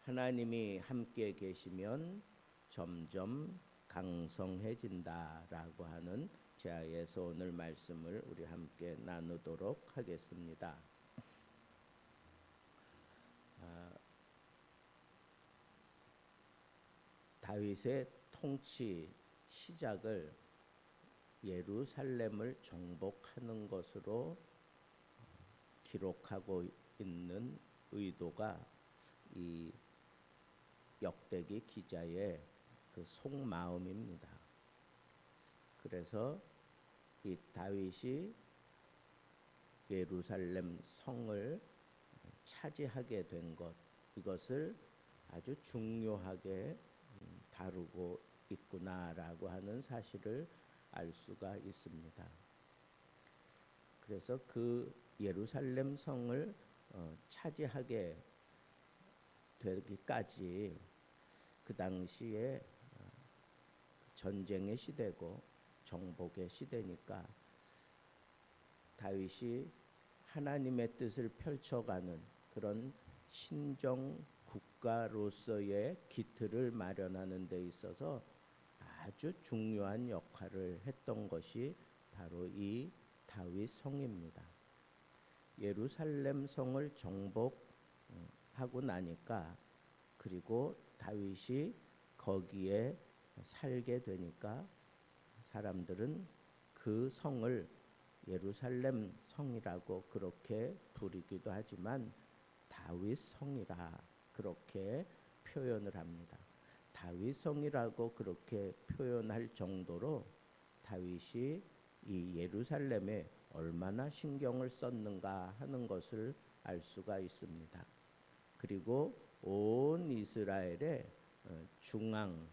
하나님이 함께 계시면 점점 강성해진다라고 하는 제아에서 오늘 말씀을 우리 함께 나누도록 하겠습니다. 다윗의 통치 시작을 예루살렘을 정복하는 것으로 기록하고 있는 의도가 이 역대기 기자의 그 속마음입니다. 그래서 이 다윗이 예루살렘 성을 차지하게 된 것, 이것을 아주 중요하게 다루고 있구나라고 하는 사실을 알 수가 있습니다. 그래서 그 예루살렘 성을 차지하게 되기까지 그 당시에 전쟁의 시대고 정복의 시대니까 다윗이 하나님의 뜻을 펼쳐가는 그런 신정 국가로서의 기틀을 마련하는 데 있어서 아주 중요한 역할을 했던 것이 바로 이 다윗 성입니다. 예루살렘 성을 정복하고 나니까, 그리고 다윗이 거기에 살게 되니까 사람들은 그 성을 예루살렘 성이라고 그렇게 부르기도 하지만 다윗 성이라 그렇게 표현을 합니다. 다윗 성이라고 그렇게 표현할 정도로 다윗이 이 예루살렘에 얼마나 신경을 썼는가 하는 것을 알 수가 있습니다. 그리고 온 이스라엘의 중앙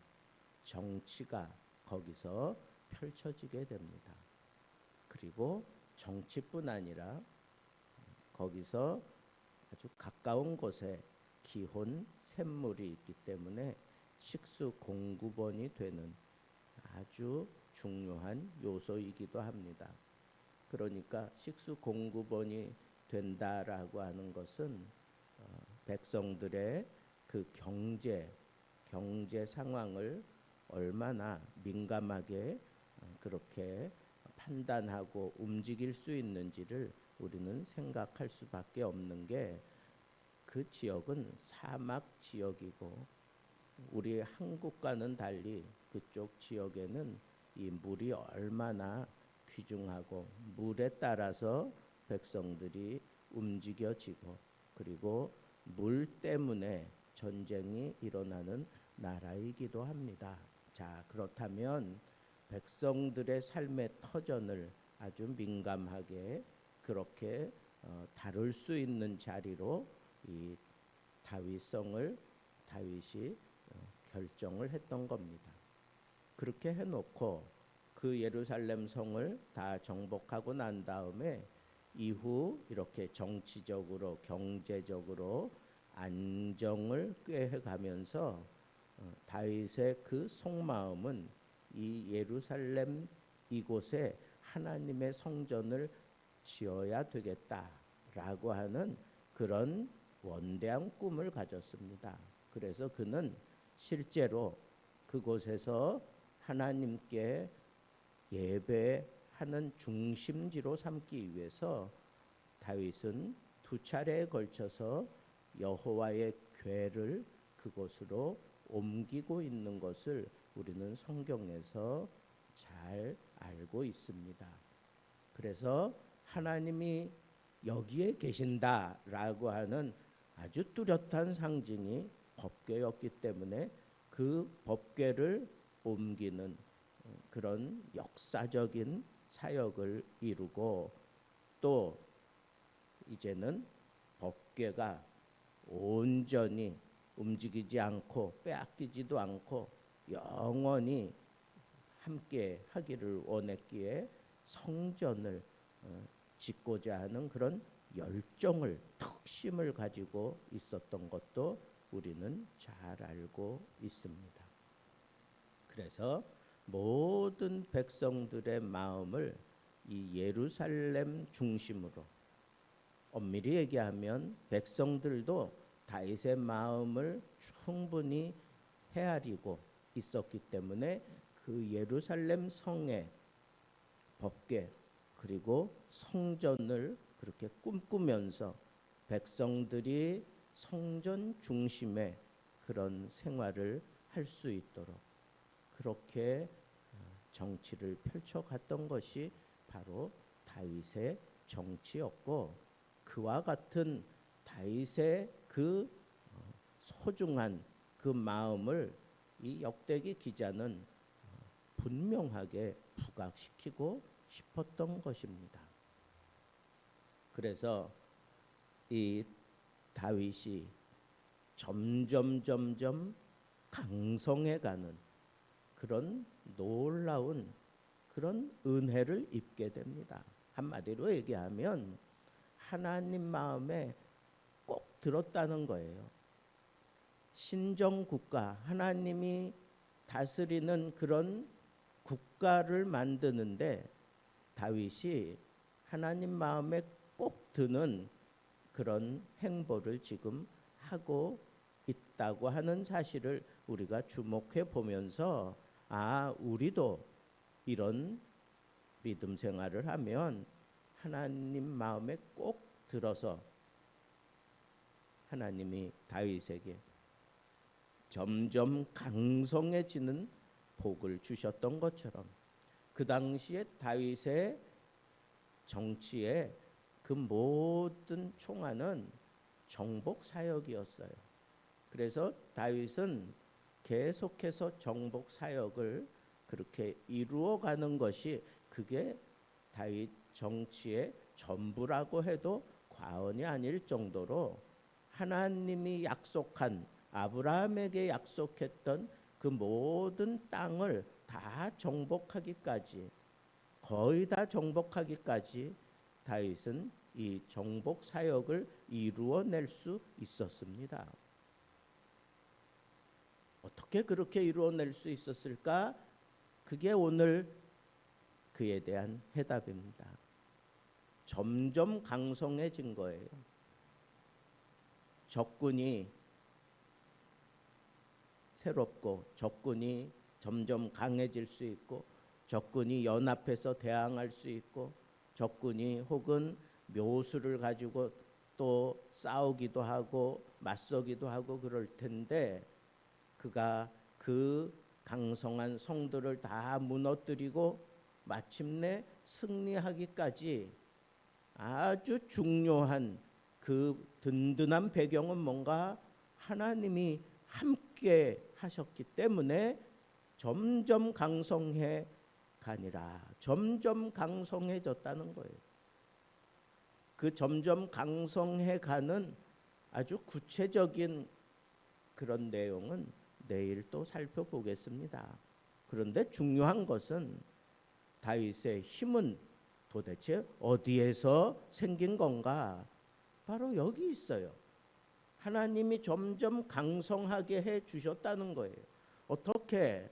정치가 거기서 펼쳐지게 됩니다. 그리고 정치뿐 아니라 거기서 아주 가까운 곳에 기혼 샘물이 있기 때문에 식수 공급원이 되는 아주 중요한 요소이기도 합니다. 그러니까 식수 공급원이 된다라고 하는 것은 백성들의 그 경제 상황을 얼마나 민감하게 그렇게 판단하고 움직일 수 있는지를 우리는 생각할 수밖에 없는 게, 그 지역은 사막 지역이고 우리 한국과는 달리 그쪽 지역에는 이 물이 얼마나 귀중하고 물에 따라서 백성들이 움직여지고, 그리고 물 때문에 전쟁이 일어나는 나라이기도 합니다. 자, 그렇다면 백성들의 삶의 터전을 아주 민감하게 그렇게 다룰 수 있는 자리로 이 다윗성을 다윗이 결정을 했던 겁니다. 그렇게 해놓고 그 예루살렘 성을 다 정복하고 난 다음에 이후 이렇게 정치적으로 경제적으로 안정을 꾀해가면서 다윗의 그 속마음은 이 예루살렘 이곳에 하나님의 성전을 지어야 되겠다라고 하는 그런 원대한 꿈을 가졌습니다. 그래서 그는 실제로 그곳에서 하나님께 예배하는 중심지로 삼기 위해서 다윗은 2차례에 걸쳐서 여호와의 궤를 그곳으로 옮기고 있는 것을 우리는 성경에서 잘 알고 있습니다. 그래서 하나님이 여기에 계신다라고 하는 아주 뚜렷한 상징이 법궤였기 때문에 그 법궤를 옮기는 그런 역사적인 사역을 이루고, 또 이제는 법궤가 온전히 움직이지 않고 빼앗기지도 않고 영원히 함께 하기를 원했기에 성전을 짓고자 하는 그런 열정을, 특심을 가지고 있었던 것도 우리는 잘 알고 있습니다. 그래서 모든 백성들의 마음을 이 예루살렘 중심으로, 엄밀히 얘기하면 백성들도 다윗의 마음을 충분히 헤아리고 있었기 때문에 그 예루살렘 성의 법궤 그리고 성전을 그렇게 꿈꾸면서 백성들이 성전 중심의 그런 생활을 할 수 있도록 그렇게 정치를 펼쳐갔던 것이 바로 다윗의 정치였고, 그와 같은 다윗의 그 소중한 그 마음을 이 역대기 기자는 분명하게 부각시키고 싶었던 것입니다. 그래서 이 다윗이 점점 강성해가는 그런 놀라운 그런 은혜를 입게 됩니다. 한마디로 얘기하면 하나님 마음에 꼭 들었다는 거예요. 신정국가, 하나님이 다스리는 그런 국가를 만드는데 다윗이 하나님 마음에 꼭 드는 그런 행보를 지금 하고 있다고 하는 사실을 우리가 주목해 보면서, 우리도 이런 믿음 생활을 하면 하나님 마음에 꼭 들어서 하나님이 다윗에게 점점 강성해지는 복을 주셨던 것처럼 그 당시에 다윗의 정치의 그 모든 총알은 정복 사역이었어요. 그래서 다윗은 계속해서 정복 사역을 그렇게 이루어가는 것이 그게 다윗 정치의 전부라고 해도 과언이 아닐 정도로 하나님이 약속한 아브라함에게 약속했던 그 모든 땅을 다 정복하기까지, 거의 다 정복하기까지 다윗은 이 정복 사역을 이루어낼 수 있었습니다. 어떻게 그렇게 이루어낼 수 있었을까? 그게 오늘 그에 대한 해답입니다. 점점 강성해진 거예요. 적군이 새롭고 적군이 점점 강해질 수 있고 적군이 연합해서 대항할 수 있고 적군이 혹은 묘수를 가지고 또 싸우기도 하고 맞서기도 하고 그럴 텐데, 그가 그 강성한 성들을 다 무너뜨리고 마침내 승리하기까지 아주 중요한 그 든든한 배경은 뭔가 하나님이 함께 하셨기 때문에 점점 강성해 가니라, 점점 강성해졌다는 거예요. 그 점점 강성해 가는 아주 구체적인 그런 내용은 내일 또 살펴보겠습니다. 그런데 중요한 것은 다윗의 힘은 도대체 어디에서 생긴 건가? 바로 여기 있어요. 하나님이 점점 강성하게 해 주셨다는 거예요. 어떻게?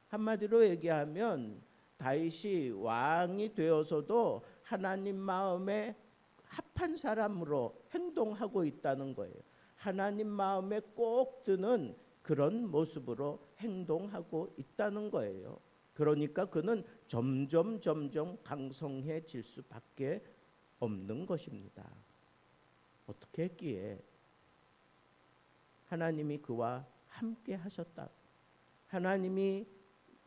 한마디로 얘기하면 다윗이 왕이 되어서도 하나님 마음에 합한 사람으로 행동하고 있다는 거예요. 하나님 마음에 꼭 드는 그런 모습으로 행동하고 있다는 거예요. 그러니까 그는 점점 강성해질 수밖에 없는 것입니다. 어떻게 했기에? 하나님이 그와 함께 하셨다. 하나님이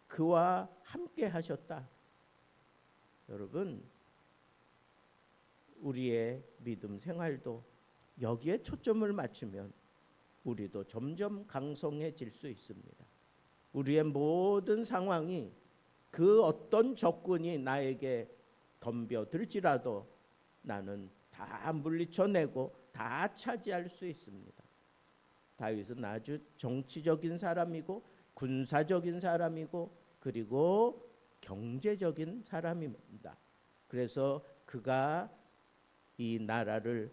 그와 함께 하셨다. 여러분, 우리의 믿음 생활도 여기에 초점을 맞추면 우리도 점점 강성해질 수 있습니다. 우리의 모든 상황이 그 어떤 적군이 나에게 덤벼들지라도 나는 다 물리쳐내고 다 차지할 수 있습니다. 다윗은 아주 정치적인 사람이고 군사적인 사람이고 그리고 경제적인 사람입니다. 그래서 그가 이 나라를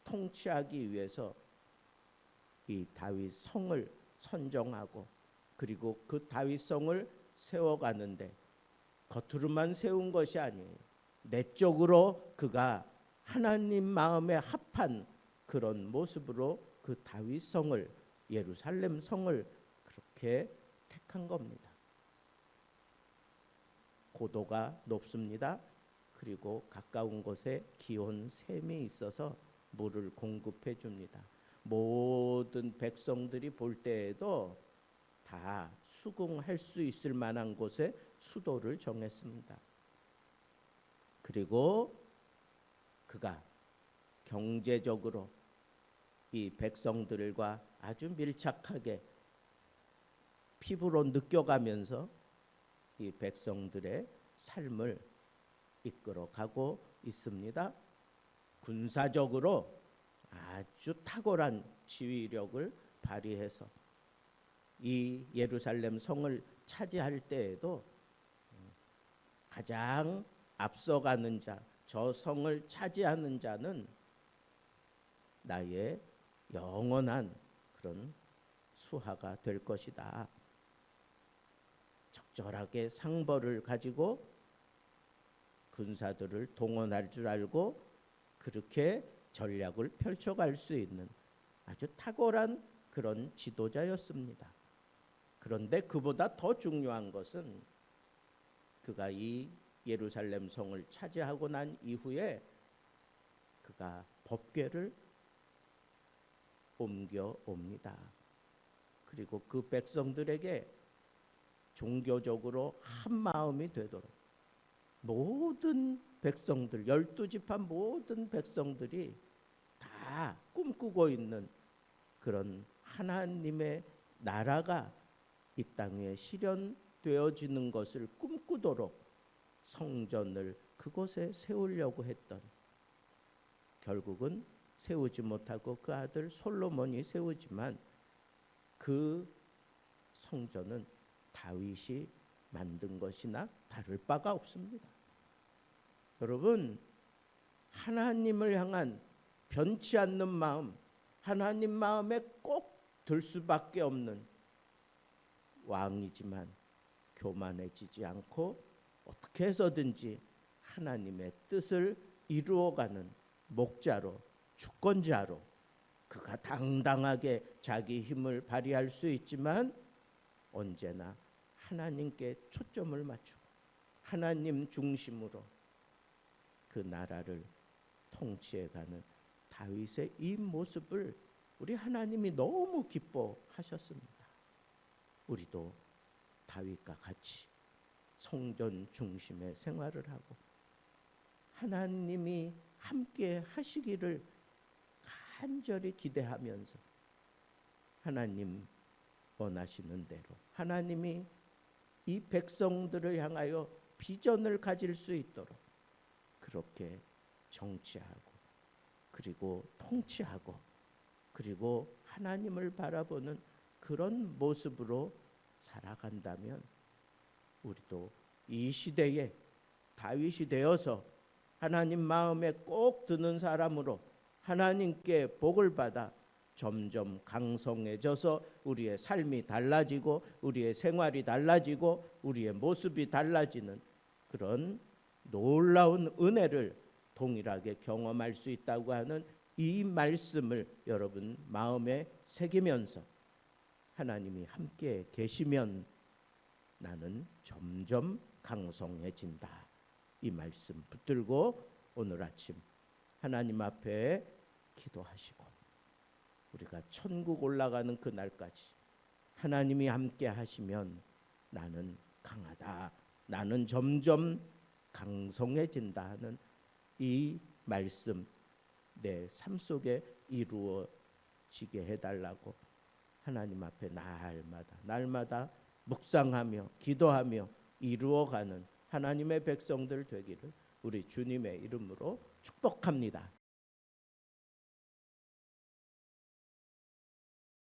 통치하기 위해서 이 다윗 성을 선정하고 그리고 그 다윗 성을 세워가는데 겉으로만 세운 것이 아니에요. 내적으로 그가 하나님 마음에 합한 그런 모습으로 그 다윗 성을, 예루살렘 성을 그렇게 택한 겁니다. 고도가 높습니다. 그리고 가까운 곳에 기온 샘이 있어서 물을 공급해 줍니다. 모든 백성들이 볼 때에도 다 수궁할 수 있을 만한 곳에 수도를 정했습니다. 그리고 그가 경제적으로 이 백성들과 아주 밀착하게 피부로 느껴가면서 이 백성들의 삶을 이끌어가고 있습니다. 군사적으로 아주 탁월한 지휘력을 발휘해서 이 예루살렘 성을 차지할 때에도 가장 앞서가는 자, 저 성을 차지하는 자는 나의 영원한 그런 수하가 될 것이다. 적절하게 상벌을 가지고 군사들을 동원할 줄 알고 그렇게 전략을 펼쳐갈 수 있는 아주 탁월한 그런 지도자였습니다. 그런데 그보다 더 중요한 것은 그가 이 예루살렘 성을 차지하고 난 이후에 그가 법궤를 옮겨옵니다. 그리고 그 백성들에게 종교적으로 한 마음이 되도록 모든 백성들, 12지파 모든 백성들이 다 꿈꾸고 있는 그런 하나님의 나라가 이 땅에 실현되어지는 것을 꿈꾸도록 성전을 그곳에 세우려고 했던, 결국은 세우지 못하고 그 아들 솔로몬이 세우지만 그 성전은 다윗이 만든 것이나 다를 바가 없습니다. 여러분, 하나님을 향한 변치 않는 마음, 하나님 마음에 꼭 들 수밖에 없는 왕이지만 교만해지지 않고 어떻게 해서든지 하나님의 뜻을 이루어가는 목자로, 주권자로 그가 당당하게 자기 힘을 발휘할 수 있지만 언제나 하나님께 초점을 맞추고 하나님 중심으로 그 나라를 통치해가는 다윗의 이 모습을 우리 하나님이 너무 기뻐하셨습니다. 우리도 다윗과 같이 성전 중심의 생활을 하고 하나님이 함께 하시기를 간절히 기대하면서 하나님 원하시는 대로 하나님이 이 백성들을 향하여 비전을 가질 수 있도록 그렇게 정치하고 그리고 통치하고 그리고 하나님을 바라보는 그런 모습으로 살아간다면 우리도 이 시대에 다윗이 되어서 하나님 마음에 꼭 드는 사람으로 하나님께 복을 받아 점점 강성해져서 우리의 삶이 달라지고 우리의 생활이 달라지고 우리의 모습이 달라지는 그런 놀라운 은혜를 동일하게 경험할 수 있다고 하는 이 말씀을 여러분 마음에 새기면서 하나님이 함께 계시면 나는 점점 강성해진다. 이 말씀 붙들고 오늘 아침 하나님 앞에 기도하시고 우리가 천국 올라가는 그날까지 하나님이 함께 하시면 나는 강하다. 나는 점점 강성해진다 하는 이 말씀 내 삶 속에 이루어지게 해달라고 하나님 앞에 날마다 묵상하며 기도하며 이루어가는 하나님의 백성들 되기를 우리 주님의 이름으로 축복합니다.